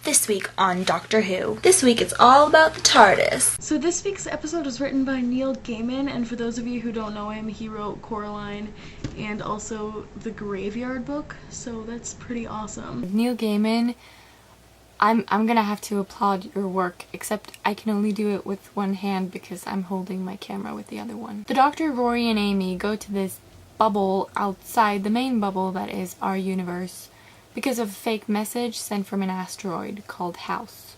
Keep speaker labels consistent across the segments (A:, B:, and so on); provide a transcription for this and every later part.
A: this week on Doctor Who. This week it's all about the TARDIS.
B: So this week's episode was written by Neil Gaiman, and for those of you who don't know him, he wrote Coraline and also the Graveyard Book, so that's pretty awesome.
C: Neil Gaiman, I'm gonna have to applaud your work, except I can only do it with one hand because I'm holding my camera with the other one. The Doctor, Rory, and Amy go to this bubble outside the main bubble that is our universe because of a fake message sent from an asteroid called House.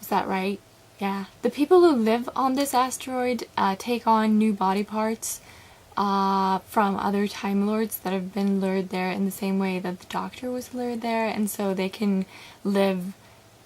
C: Is that right? Yeah. The people who live on this asteroid take on new body parts from other Time Lords that have been lured there in the same way that the Doctor was lured there, and so they can live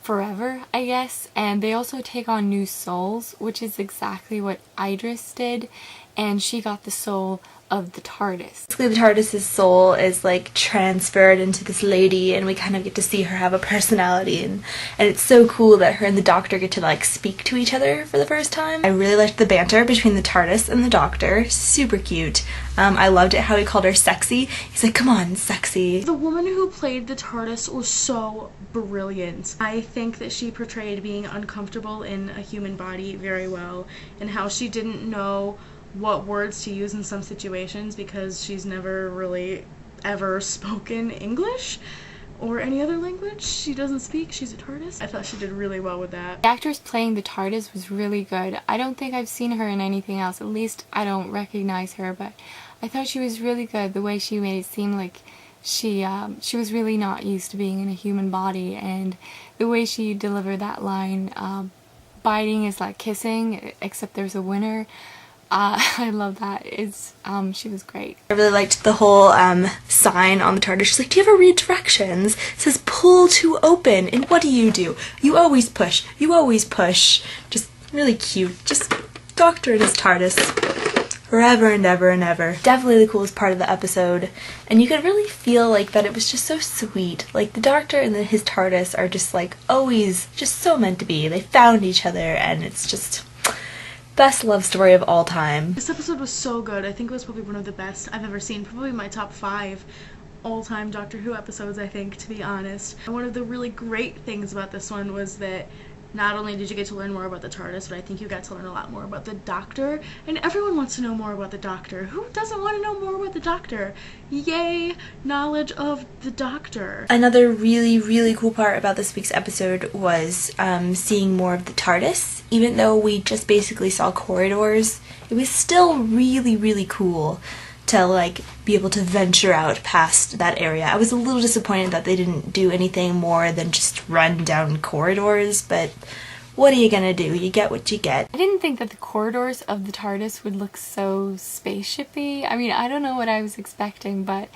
C: forever, I guess. And they also take on new souls, which is exactly what Idris did, and she got the soul of the TARDIS.
A: Basically, the TARDIS's soul is like transferred into this lady, and we kind of get to see her have a personality, and it's so cool that her and the Doctor get to like speak to each other for the first time. I really liked the banter between the TARDIS and the Doctor. Super cute. I loved it how he called her sexy. He's like, come on, sexy.
B: The woman who played the TARDIS was so brilliant. I think that she portrayed being uncomfortable in a human body very well, and how she didn't know what words to use in some situations because she's never really ever spoken English or any other language. She doesn't speak, she's a TARDIS. I thought she did really well with that.
C: The actress playing the TARDIS was really good. I don't think I've seen her in anything else, at least I don't recognize her, but I thought she was really good. The way she made it seem like she was really not used to being in a human body, and the way she delivered that line, biting is like kissing, except there's a winner. I love that. She was great.
A: I really liked the whole sign on the TARDIS. She's like, do you ever read directions? It says pull to open, and what do? You always push. You always push. Just really cute. Just Doctor and his TARDIS forever and ever and ever. Definitely the coolest part of the episode, and you could really feel like that it was just so sweet. Like the Doctor and his TARDIS are just like always just so meant to be. They found each other, and it's just best love story of all time.
B: This episode was so good. I think it was probably one of the best I've ever seen. Probably my top 5 all-time Doctor Who episodes, I think, to be honest. And one of the really great things about this one was that not only did you get to learn more about the TARDIS, but I think you got to learn a lot more about the Doctor. And everyone wants to know more about the Doctor. Who doesn't want to know more about the Doctor? Yay, knowledge of the Doctor.
A: Another really, really cool part about this week's episode was seeing more of the TARDIS. Even though we just basically saw corridors, it was still really, really cool to like be able to venture out past that area. I was a little disappointed that they didn't do anything more than just run down corridors, but what are you gonna do? You get what you get.
C: I didn't think that the corridors of the TARDIS would look so spaceshipy. I mean, I don't know what I was expecting, but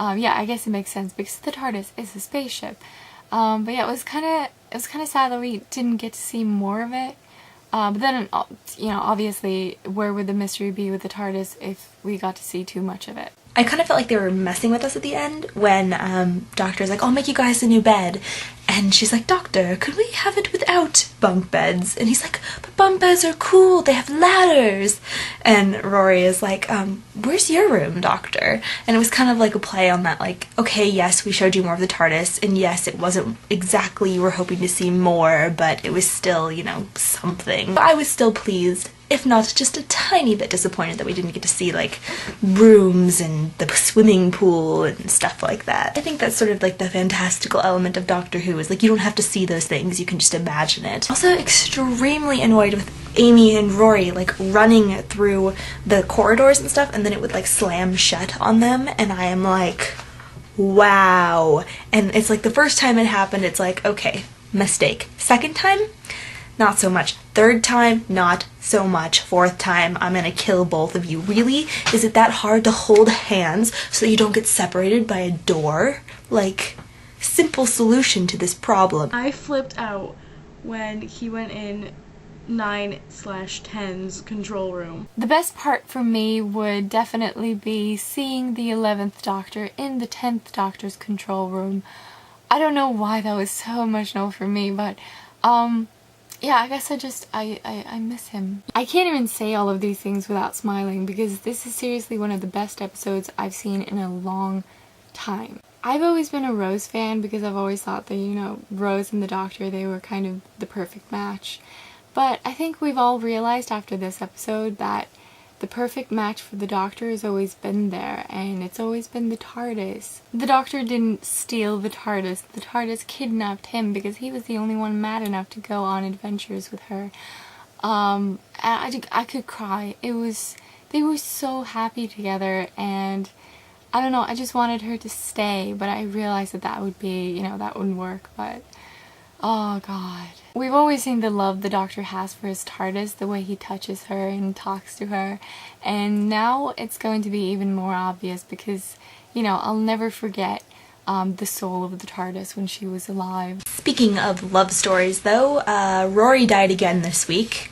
C: yeah, I guess it makes sense because the TARDIS is a spaceship. But yeah, it was kind of sad that we didn't get to see more of it. But then, you know, obviously, where would the mystery be with the TARDIS if we got to see too much of it?
A: I kind of felt like they were messing with us at the end when Doctor's like, I'll make you guys a new bed. And she's like, Doctor, could we have it without bunk beds? And he's like, but bunk beds are cool, they have ladders. And Rory is like, where's your room, Doctor? And it was kind of like a play on that, like, okay, yes, we showed you more of the TARDIS, and yes, it wasn't exactly you were hoping to see more, but it was still, you know, something. But I was still pleased, if not just a tiny bit disappointed that we didn't get to see, like, rooms and the swimming pool and stuff like that. I think that's sort of like the fantastical element of Doctor Who, is like you don't have to see those things, you can just imagine it. Also extremely annoyed with Amy and Rory like running through the corridors and stuff, and then it would like slam shut on them, and I am like, wow. And it's like the first time it happened, it's like, okay, mistake. Second time, not so much. Third time, not so much. Fourth time, I'm gonna kill both of you. Really? Is it that hard to hold hands so that you don't get separated by a door? Like, simple solution to this problem.
B: I flipped out when he went in 9/10's control room.
C: The best part for me would definitely be seeing the 11th Doctor in the 10th Doctor's control room. I don't know why that was so emotional for me, but yeah, I guess I miss him. I can't even say all of these things without smiling because this is seriously one of the best episodes I've seen in a long time. I've always been a Rose fan because I've always thought that, you know, Rose and the Doctor, they were kind of the perfect match. But I think we've all realized after this episode that the perfect match for the Doctor has always been there, and it's always been the TARDIS. The Doctor didn't steal the TARDIS. The TARDIS kidnapped him because he was the only one mad enough to go on adventures with her. I could cry. They were so happy together, and I don't know, I just wanted her to stay, but I realized that would be, you know, that wouldn't work, but oh god. We've always seen the love the Doctor has for his TARDIS, the way he touches her and talks to her, and now it's going to be even more obvious because, you know, I'll never forget the soul of the TARDIS when she was alive.
A: Speaking of love stories, though, Rory died again this week.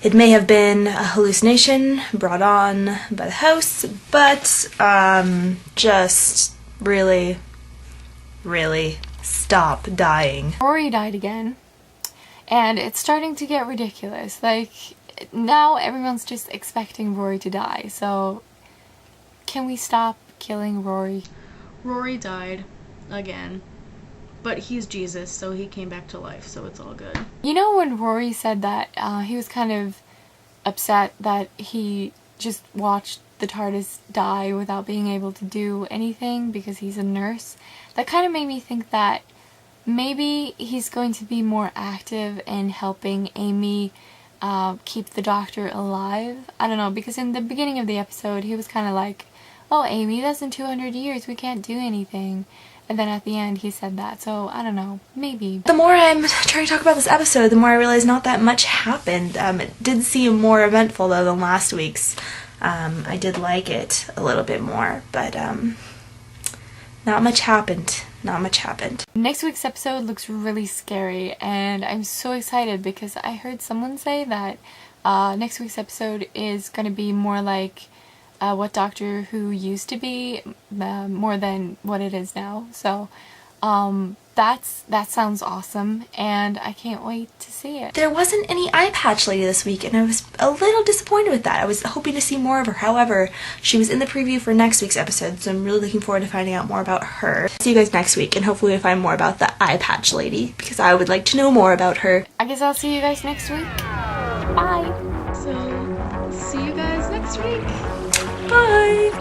A: It may have been a hallucination brought on by the house, but just really, really stop dying.
C: Rory died again, and it's starting to get ridiculous. Like, now everyone's just expecting Rory to die, so can we stop killing Rory?
B: Rory died again, but he's Jesus, so he came back to life, so it's all good.
C: You know when Rory said that he was kind of upset that he just watched the TARDIS die without being able to do anything because he's a nurse? That kind of made me think that maybe he's going to be more active in helping Amy keep the Doctor alive. I don't know, because in the beginning of the episode he was kind of like, oh Amy, that's in 200 years, we can't do anything. And then at the end he said that, so I don't know, maybe.
A: The more I'm trying to talk about this episode, the more I realize not that much happened. It did seem more eventful though than last week's. I did like it a little bit more, but not much happened. Not much happened.
C: Next week's episode looks really scary, and I'm so excited because I heard someone say that next week's episode is going to be more like what Doctor Who used to be, more than what it is now. So that sounds awesome, and I can't wait to see it.
A: There wasn't any eye patch lady this week, and I was a little disappointed with that. I was hoping to see more of her. However, she was in the preview for next week's episode, so I'm really looking forward to finding out more about her. See you guys next week, and hopefully we'll find more about the eye patch lady, because I would like to know more about her.
C: I guess I'll see you guys next week. Bye!
B: So, see you guys next week!
A: Bye!